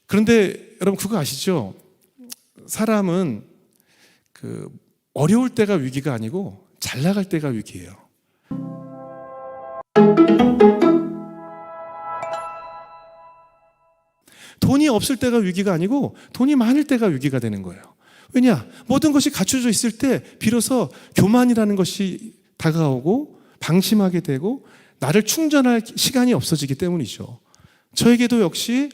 그런데 여러분 그거 아시죠? 사람은 어려울 때가 위기가 아니고 잘 나갈 때가 위기예요. 돈이 없을 때가 위기가 아니고 돈이 많을 때가 위기가 되는 거예요. 왜냐? 모든 것이 갖춰져 있을 때 비로소 교만이라는 것이 다가오고 방심하게 되고 나를 충전할 시간이 없어지기 때문이죠. 저에게도 역시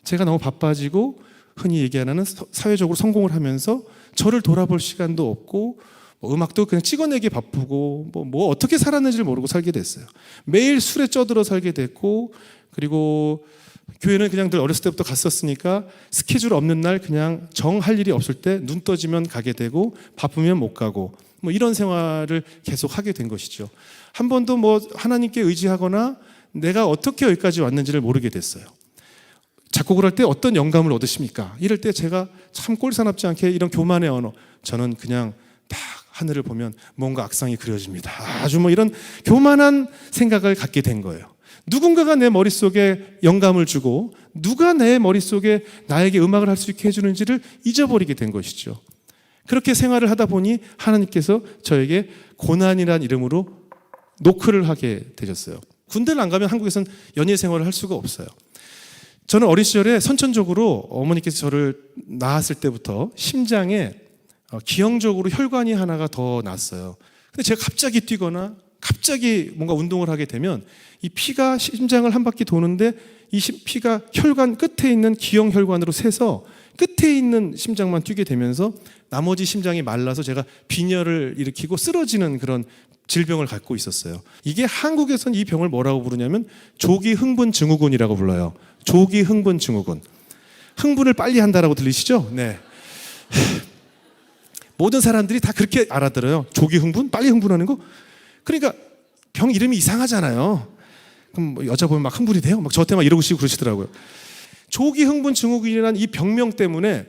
제가 너무 바빠지고 흔히 얘기하는 사회적으로 성공을 하면서 저를 돌아볼 시간도 없고 음악도 그냥 찍어내기 바쁘고 뭐 어떻게 살았는지를 모르고 살게 됐어요. 매일 술에 쪄들어 살게 됐고, 그리고 교회는 그냥 늘 어렸을 때부터 갔었으니까 스케줄 없는 날 그냥 정할 일이 없을 때 눈 떠지면 가게 되고 바쁘면 못 가고 이런 생활을 계속 하게 된 것이죠. 한 번도 하나님께 의지하거나 내가 어떻게 여기까지 왔는지를 모르게 됐어요. 작곡을 할 때 어떤 영감을 얻으십니까? 이럴 때 제가 참 꼴사납지 않게 이런 교만의 언어, 저는 그냥 딱 하늘을 보면 뭔가 악상이 그려집니다. 아주 이런 교만한 생각을 갖게 된 거예요. 누군가가 내 머릿속에 영감을 주고 누가 내 머릿속에 나에게 음악을 할 수 있게 해주는지를 잊어버리게 된 것이죠. 그렇게 생활을 하다 보니 하나님께서 저에게 고난이란 이름으로 노크를 하게 되셨어요. 군대를 안 가면 한국에서는 연예 생활을 할 수가 없어요. 저는 어린 시절에 선천적으로 어머니께서 저를 낳았을 때부터 심장에 기형적으로 혈관이 하나가 더 났어요. 근데 제가 갑자기 뛰거나 갑자기 뭔가 운동을 하게 되면 이 피가 심장을 한 바퀴 도는데 이 피가 혈관 끝에 있는 기형 혈관으로 새서 끝에 있는 심장만 뛰게 되면서 나머지 심장이 말라서 제가 빈혈을 일으키고 쓰러지는 그런 질병을 갖고 있었어요. 이게 한국에서는 이 병을 뭐라고 부르냐면 조기 흥분 증후군이라고 불러요. 조기 흥분 증후군. 흥분을 빨리 한다라고 들리시죠? 네. 모든 사람들이 다 그렇게 알아들어요. 조기 흥분? 빨리 흥분하는 거? 그러니까 병 이름이 이상하잖아요. 그럼 여자 보면 막 흥분이 돼요? 저한테 이러고 그러시더라고요. 조기 흥분 증후군이라는 이 병명 때문에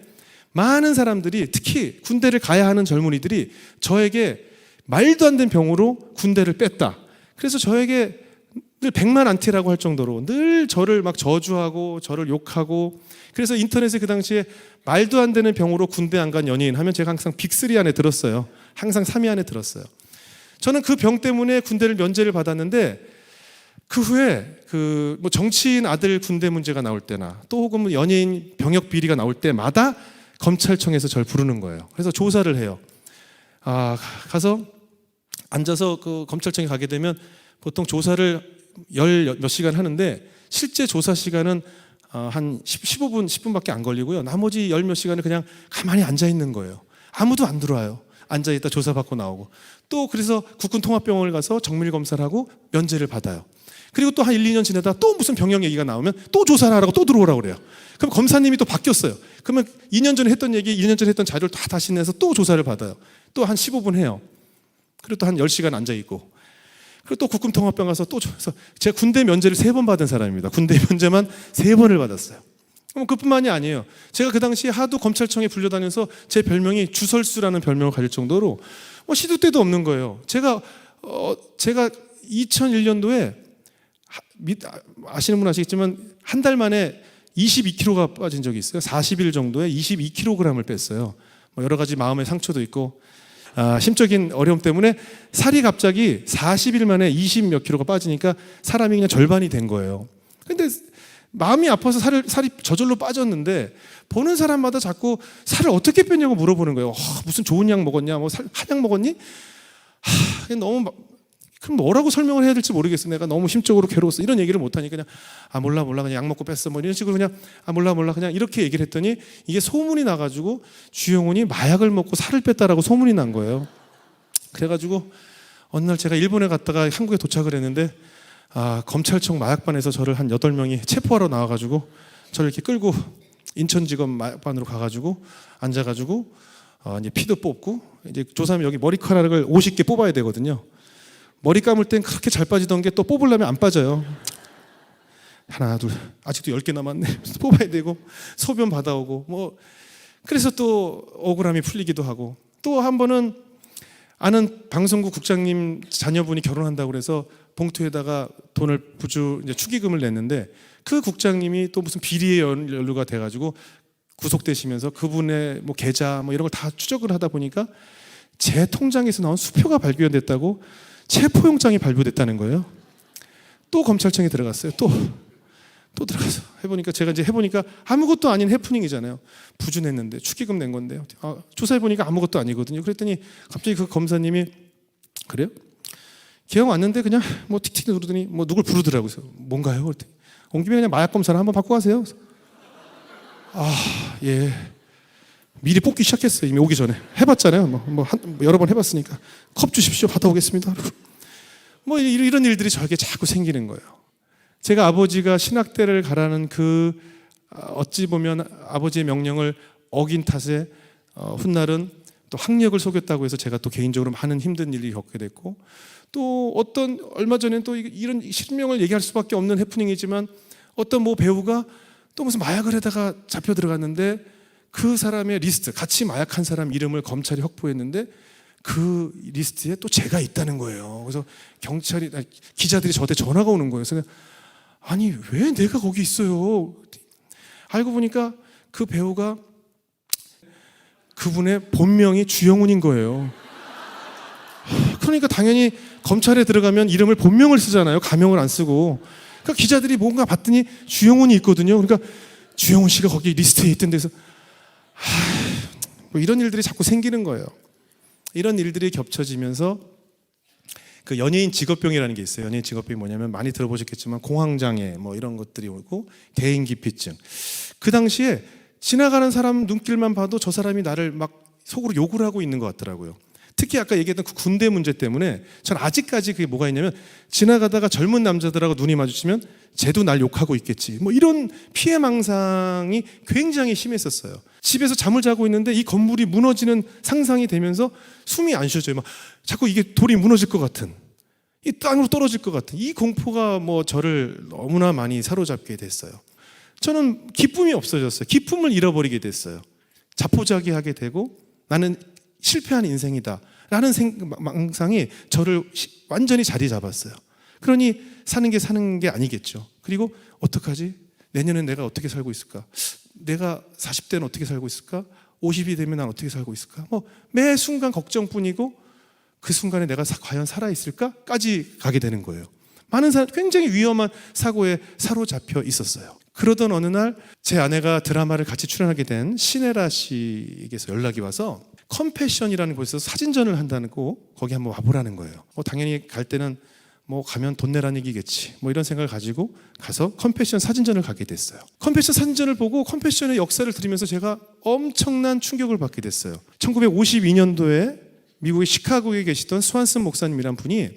많은 사람들이, 특히 군대를 가야 하는 젊은이들이 저에게 말도 안 되는 병으로 군대를 뺐다. 그래서 저에게 늘 백만안티라고 할 정도로 늘 저를 막 저주하고 저를 욕하고, 그래서 인터넷에 그 당시에 말도 안 되는 병으로 군대 안 간 연예인 하면 제가 항상 빅3 안에 들었어요. 항상 3위 안에 들었어요. 저는 그 병 때문에 군대를 면제를 받았는데 그 후에 정치인 아들 군대 문제가 나올 때나 또 혹은 연예인 병역 비리가 나올 때마다 검찰청에서 저를 부르는 거예요. 그래서 조사를 해요. 가서 앉아서 그 검찰청에 가게 되면 보통 조사를 몇 시간 하는데 실제 조사 시간은 한 15분, 10분밖에 안 걸리고요. 나머지 몇 시간을 그냥 가만히 앉아 있는 거예요. 아무도 안 들어와요. 앉아 있다 조사받고 나오고, 또 그래서 국군통합병원을 가서 정밀 검사를 하고 면제를 받아요. 그리고 또 한 1, 2년 지내다 또 무슨 병역 얘기가 나오면 또 조사를 하라고 또 들어오라고 그래요. 그럼 검사님이 또 바뀌었어요. 그러면 2년 전에 했던 얘기, 2년 전에 했던 자료를 다 다시 내서 또 조사를 받아요. 또 한 15분 해요. 그리고 또 한 10시간 앉아있고, 그리고 또 국군통합병 가서 또 조사. 제가 군대 면제를 3번 받은 사람입니다. 군대 면제만 3번을 받았어요. 그뿐만이 아니에요. 제가 그 당시에 하도 검찰청에 불려다녀서 제 별명이 주설수라는 별명을 가질 정도로 시도 때도 없는 거예요. 제가 2001년도에 아시는 분 아시겠지만 한 달 만에 22kg가 빠진 적이 있어요. 40일 정도에 22kg을 뺐어요. 여러 가지 마음의 상처도 있고 심적인 어려움 때문에 살이 갑자기 40일 만에 20 몇 킬로가 빠지니까 사람이 그냥 절반이 된 거예요. 근데 마음이 아파서 살이 저절로 빠졌는데 보는 사람마다 자꾸 살을 어떻게 뺐냐고 물어보는 거예요. 무슨 좋은 약 먹었냐? 한약 먹었니? 너무 그럼 뭐라고 설명을 해야 될지 모르겠어. 내가 너무 심적으로 괴로웠어. 이런 얘기를 못하니까 그냥 몰라 그냥 약 먹고 뺐어. 이런 식으로 그냥 몰라 그냥 이렇게 얘기를 했더니 이게 소문이 나가지고 주영훈이 마약을 먹고 살을 뺐다라고 소문이 난 거예요. 그래가지고 어느 날 제가 일본에 갔다가 한국에 도착을 했는데 검찰청 마약반에서 저를 한 8명이 체포하러 나와가지고 저를 이렇게 끌고 인천지검 마약반으로 가가지고 앉아가지고 이제 피도 뽑고, 이제 조사하면 여기 머리카락을 50개 뽑아야 되거든요. 머리 감을 땐 그렇게 잘 빠지던 게 또 뽑으려면 안 빠져요. 하나, 둘, 아직도 10개 남았네. 뽑아야 되고, 소변 받아오고, 그래서 또 억울함이 풀리기도 하고, 또 한 번은 아는 방송국 국장님 자녀분이 결혼한다고 그래서 봉투에다가 돈을 이제 축의금을 냈는데 그 국장님이 또 무슨 비리에 연루가 돼가지고 구속되시면서 그분의 뭐 계좌 뭐 이런 걸 다 추적을 하다 보니까 제 통장에서 나온 수표가 발견됐다고 체포영장이 발부됐다는 거예요. 또 검찰청에 들어갔어요. 또 들어가서 해보니까 제가 이제 해보니까 아무것도 아닌 해프닝이잖아요. 부준했는데 축의금 낸 건데요. 조사해보니까 아무것도 아니거든요. 그랬더니 갑자기 그 검사님이 그래요? 기억 왔는데 그냥 뭐 틱틱 누르더니 뭐 누굴 부르더라고요. 뭔가요? 그랬더니 온 김에 그냥 마약 검사를 한번 받고 가세요. 예. 미리 뽑기 시작했어요. 이미 오기 전에 해봤잖아요. 여러 번 해봤으니까 컵 주십시오. 받아오겠습니다. 뭐 이런 일들이 저에게 자꾸 생기는 거예요. 제가 아버지가 신학대를 가라는 어찌 보면 아버지의 명령을 어긴 탓에 훗날은 또 학력을 속였다고 해서 제가 또 개인적으로 많은 힘든 일이 겪게 됐고, 또 얼마 전에는 또 이런 실명을 얘기할 수밖에 없는 해프닝이지만 어떤 뭐 배우가 또 무슨 마약을 하다가 잡혀 들어갔는데 그 사람의 리스트, 같이 마약한 사람 이름을 검찰이 확보했는데 그 리스트에 또 제가 있다는 거예요. 그래서 기자들이 저한테 전화가 오는 거예요. 그래서 아니 왜 내가 거기 있어요? 알고 보니까 그 배우가 그분의 본명이 주영훈인 거예요. 그러니까 당연히 검찰에 들어가면 이름을 본명을 쓰잖아요. 가명을 안 쓰고. 그러니까 기자들이 뭔가 봤더니 주영훈이 있거든요. 그러니까 주영훈 씨가 거기 리스트에 있던 데서 뭐 이런 일들이 자꾸 생기는 거예요. 이런 일들이 겹쳐지면서 그 연예인 직업병이라는 게 있어요. 연예인 직업병이 뭐냐면 많이 들어보셨겠지만 공황장애 뭐 이런 것들이 오고 대인기피증. 그 당시에 지나가는 사람 눈길만 봐도 저 사람이 나를 막 속으로 욕을 하고 있는 것 같더라고요. 특히 아까 얘기했던 그 군대 문제 때문에 전 아직까지 그게 뭐가 있냐면 지나가다가 젊은 남자들하고 눈이 마주치면 쟤도 날 욕하고 있겠지. 뭐 이런 피해망상이 굉장히 심했었어요. 집에서 잠을 자고 있는데 이 건물이 무너지는 상상이 되면서 숨이 안 쉬어져요. 막 자꾸 이게 돌이 무너질 것 같은, 이 땅으로 떨어질 것 같은 이 공포가 뭐 저를 너무나 많이 사로잡게 됐어요. 저는 기쁨이 없어졌어요. 기쁨을 잃어버리게 됐어요. 자포자기하게 되고 나는 실패한 인생이다 라는 망상이 저를 완전히 자리 잡았어요. 그러니 사는 게 아니겠죠. 그리고 어떡하지? 내년엔 내가 어떻게 살고 있을까? 내가 40대는 어떻게 살고 있을까? 50이 되면 난 어떻게 살고 있을까? 뭐 매 순간 걱정뿐이고 그 순간에 내가 과연 살아있을까?까지 가게 되는 거예요. 많은 사람 굉장히 위험한 사고에 사로잡혀 있었어요. 그러던 어느 날 제 아내가 드라마를 같이 출연하게 된 신혜라 씨에게서 연락이 와서 컴패션이라는 곳에서 사진전을 한다고 거기 한번 와보라는 거예요. 당연히 갈 때는 뭐 가면 돈 내라는 얘기겠지 뭐 이런 생각을 가지고 가서 컴패션 사진전을 가게 됐어요. 컴패션 사진전을 보고 컴패션의 역사를 들으면서 제가 엄청난 충격을 받게 됐어요. 1952년도에 미국의 시카고에 계시던 스완슨 목사님이란 분이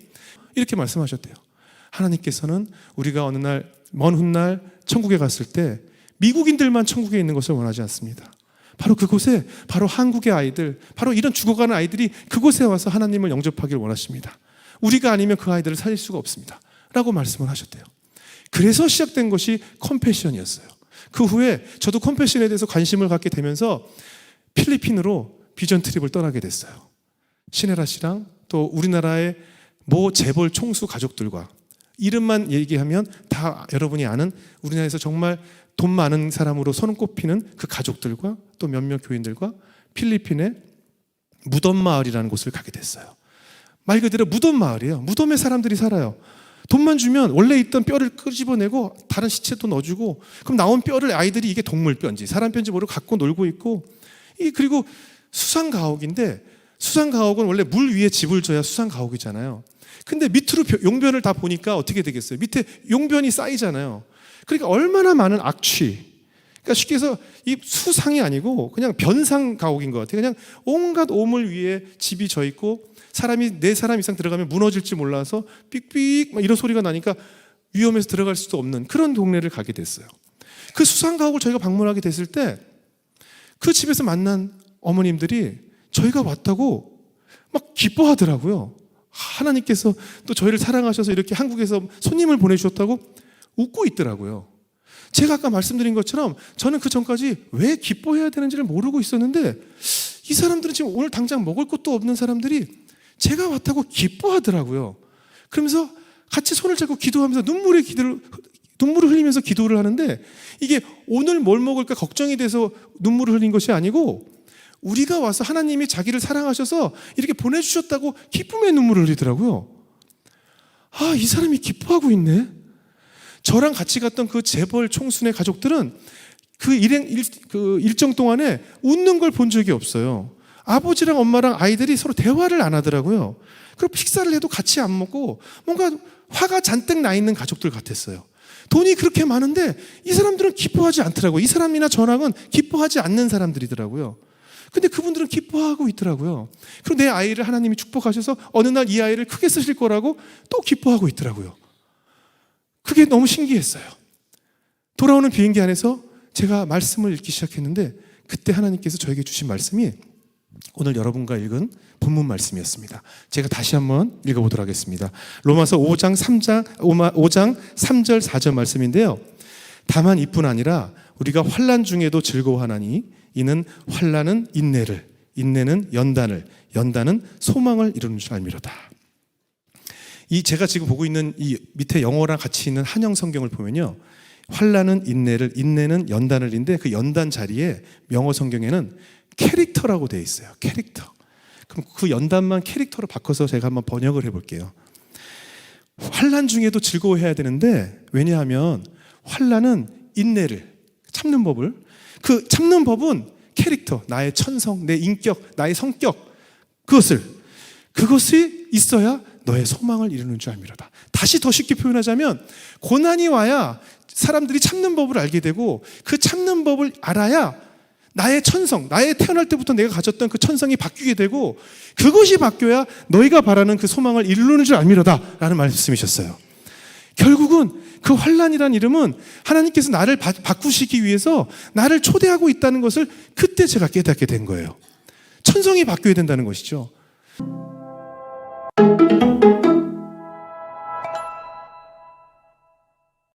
이렇게 말씀하셨대요. 하나님께서는 우리가 어느 날 먼 훗날 천국에 갔을 때 미국인들만 천국에 있는 것을 원하지 않습니다. 바로 그곳에 바로 한국의 아이들, 바로 이런 죽어가는 아이들이 그곳에 와서 하나님을 영접하기를 원하십니다. 우리가 아니면 그 아이들을 살릴 수가 없습니다 라고 말씀을 하셨대요. 그래서 시작된 것이 컴패션이었어요. 그 후에 저도 컴패션에 대해서 관심을 갖게 되면서 필리핀으로 비전 트립을 떠나게 됐어요. 신혜라 씨랑 또 우리나라의 모 재벌 총수 가족들과 이름만 얘기하면 다 여러분이 아는 우리나라에서 정말 돈 많은 사람으로 손꼽히는 그 가족들과 또 몇몇 교인들과 필리핀의 무덤 마을이라는 곳을 가게 됐어요. 말 그대로 무덤 마을이에요. 무덤에 사람들이 살아요. 돈만 주면 원래 있던 뼈를 끄집어내고 다른 시체도 넣어주고 그럼 나온 뼈를 아이들이 이게 동물 뼈인지 사람 뼈인지 모르고 갖고 놀고 있고 그리고 수상가옥인데 수상가옥은 원래 물 위에 집을 져야 수상가옥이잖아요. 근데 밑으로 용변을 다 보니까 어떻게 되겠어요? 밑에 용변이 쌓이잖아요. 그러니까 얼마나 많은 악취. 그러니까 쉽게 해서 이 수상이 아니고 그냥 변상 가옥인 것 같아요. 그냥 온갖 오물 위에 집이 져 있고 사람이 4사람 이상 들어가면 무너질지 몰라서 삑삑 막 이런 소리가 나니까 위험해서 들어갈 수도 없는 그런 동네를 가게 됐어요. 그 수상 가옥을 저희가 방문하게 됐을 때 그 집에서 만난 어머님들이 저희가 왔다고 막 기뻐하더라고요. 하나님께서 또 저희를 사랑하셔서 이렇게 한국에서 손님을 보내주셨다고 웃고 있더라고요. 제가 아까 말씀드린 것처럼 저는 그 전까지 왜 기뻐해야 되는지를 모르고 있었는데 이 사람들은 지금 오늘 당장 먹을 것도 없는 사람들이 제가 왔다고 기뻐하더라고요. 그러면서 같이 손을 잡고 기도하면서 눈물을 흘리면서 기도를 하는데, 이게 오늘 뭘 먹을까 걱정이 돼서 눈물을 흘린 것이 아니고 우리가 와서 하나님이 자기를 사랑하셔서 이렇게 보내주셨다고 기쁨의 눈물을 흘리더라고요. 아, 이 사람이 기뻐하고 있네. 저랑 같이 갔던 그 재벌 총수네 가족들은 그 일정 동안에 웃는 걸 본 적이 없어요. 아버지랑 엄마랑 아이들이 서로 대화를 안 하더라고요. 그리고 식사를 해도 같이 안 먹고 뭔가 화가 잔뜩 나 있는 가족들 같았어요. 돈이 그렇게 많은데 이 사람들은 기뻐하지 않더라고요. 이 사람이나 저랑은 기뻐하지 않는 사람들이더라고요. 근데 그분들은 기뻐하고 있더라고요. 그리고 내 아이를 하나님이 축복하셔서 어느 날 이 아이를 크게 쓰실 거라고 또 기뻐하고 있더라고요. 그게 너무 신기했어요. 돌아오는 비행기 안에서 제가 말씀을 읽기 시작했는데, 그때 하나님께서 저에게 주신 말씀이 오늘 여러분과 읽은 본문 말씀이었습니다. 제가 다시 한번 읽어보도록 하겠습니다. 로마서 5장 3절 4절 말씀인데요. 다만 이뿐 아니라 우리가 환난 중에도 즐거워하나니 이는 환난은 인내를, 인내는 연단을, 연단은 소망을 이루는 줄 알미로다. 이 제가 지금 보고 있는 이 밑에 영어랑 같이 있는 한영 성경을 보면요, 환난은 인내를, 인내는 연단을인데 그 연단 자리에 영어 성경에는 캐릭터라고 되어 있어요. 캐릭터. 그럼 그 연단만 캐릭터로 바꿔서 제가 한번 번역을 해볼게요. 환난 중에도 즐거워해야 되는데, 왜냐하면 환난은 인내를, 참는 법을, 그 참는 법은 캐릭터, 나의 천성, 내 인격, 나의 성격, 그것이 있어야 너의 소망을 이루는 줄 알미로다. 다시 더 쉽게 표현하자면, 고난이 와야 사람들이 참는 법을 알게 되고, 그 참는 법을 알아야 나의 천성, 나의 태어날 때부터 내가 가졌던 그 천성이 바뀌게 되고, 그것이 바뀌어야 너희가 바라는 그 소망을 이루는 줄 알미로다 라는 말씀이셨어요. 결국은 그 환난이라는 이름은 하나님께서 나를 바꾸시기 위해서 나를 초대하고 있다는 것을 그때 제가 깨닫게 된 거예요. 천성이 바뀌어야 된다는 것이죠.